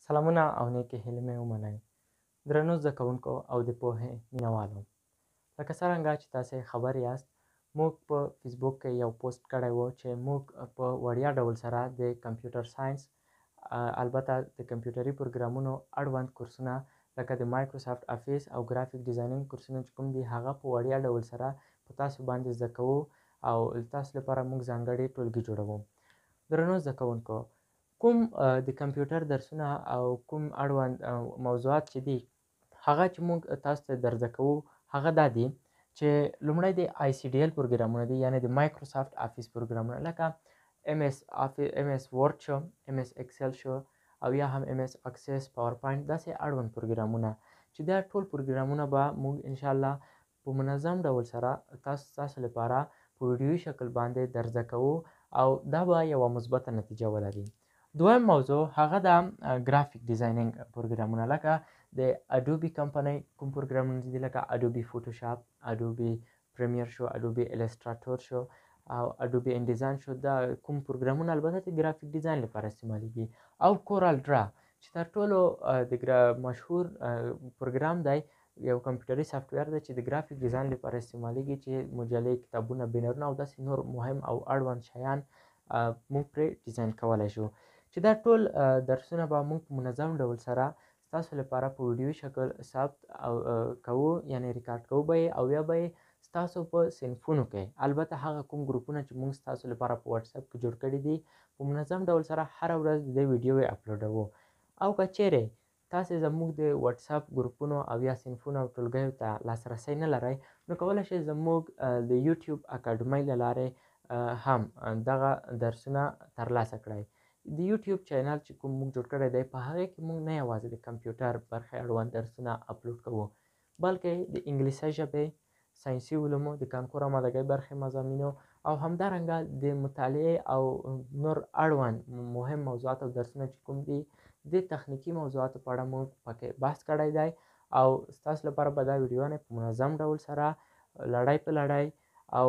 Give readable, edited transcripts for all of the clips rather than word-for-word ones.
سلامونه او نیکې هیلې مې ومنئ. درنو زده کوونکو او د پوهې مینوالو، لکه څرنګه چې تاسې خبر یاست، موږ په فیسبوک کې یو پوسټ کړی و چې موږ په وړیا ډول سره د کمپیوټر ساینس، البته د کمپیوټري پروګرامونو اړوند کورسونه لکه د مایکروسافټ افیس او ګرافیک ډیزاینینګ کورسونه چې کوم دي هغه په وړیا ډول سره په تاسو باندې زده کوو او تاسو لپاره موږ ځانګړې ټولګي جوړوو. درنو زده کوونکو، کوم د کمپیوټر درسونه او کوم اړوند موضوعات چې دي هغه چې موږ تاسو ته در زده کوو هغه دا دي چې لومړی د آی سی ډي ایل پروګرامونه دي، یعنې د مایکروسافټ افیس پروګرامونه لکه ام ایس ورډ شو، ام ایس ایکسل شو او یا هم ام ایس اکسس، پاور پوینټ، داسې اړوند پروګرامونه چې دا ټول پروګرامونه به موږ انشاءالله په منظم ډول سره تاسو لپاره په ویډیویي شکل باندې در زده کوو او دا به یوه مثبته نتیجه ولري. دویم موضوع هغه د ګرافیک ډیزاینینګ پروګرامونه لکه د اډوبي کمپنۍ کوم پروګرامونه دي لکه اډوبي فوټوشاپ، اډوبي پریمیر شو، اډوبي الستراتور شو او اډوبي ان ډیزاین شو. دا کوم پروګرامونه البته د ګرافیک ډیزاین لپاره استعمالیږي، او کورال ډرا چې تر ټولو د مشهور پروګرام دی، یو کمپیوټري سافټویر دی چې د ګرافیک ډیزاین لپاره استعمالیږي چې مجلې، کتابونه، بینرونه او داسې نور مهم او اړوند شیان موږ پرې ډیزاین کولی شو. چې دا ټول درسونه به موږ په منظم ډول سره ستاسو لپاره په ویډیویي شکل ثبت او کوو، یعنې ریکارډ کوو به یې او یا به یې ستاسو په صنفونو کې، البته هغه کوم ګروپونه چې موږ ستاسو لپاره په واتساپ کې جوړ کړي دي، په منظم ډول سره هره ورځ د دې ویډیو اپلوډوو. او که چیرې تاسې زموږ د واتساپ ګروپونو او یا صنفونو او ټولګیو ته لاسرسی نه لرئ، نو کولی شئ زموږ د یوټیوب اکاډمۍ له لارې هم دغه درسونه ترلاسه کړئ. د یوټیوب چینل چې کوم موږ جوړ کړی دی په هغې کې موږ نه یوازې د کمپیوټر برخې اړوند درسونه اپلوډ کوو، بلکې د انګلیسي ژبې، ساینسي علومو، د کانکور آمادګۍ برخې مضامینو او همدارنګه د مطالعې او نور اړوند مهم موضوعات او درسونه چې کوم دي د تخنیکي موضوعاتو په اړه موږ پکې بحث کړی دی او ستاسو لپاره به دا ویډیوانې په منظم ډول سره لړۍ په لړۍ او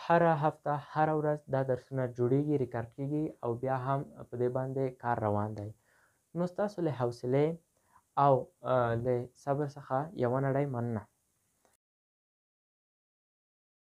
هره هفته هره ورځ دا درسونه جوړیږي، ریکارډ کیږي او بیا هم په دې باندې کار روان دی. نو ستاسو له حوصلې او له صبر څخه یوه نړۍ مننه.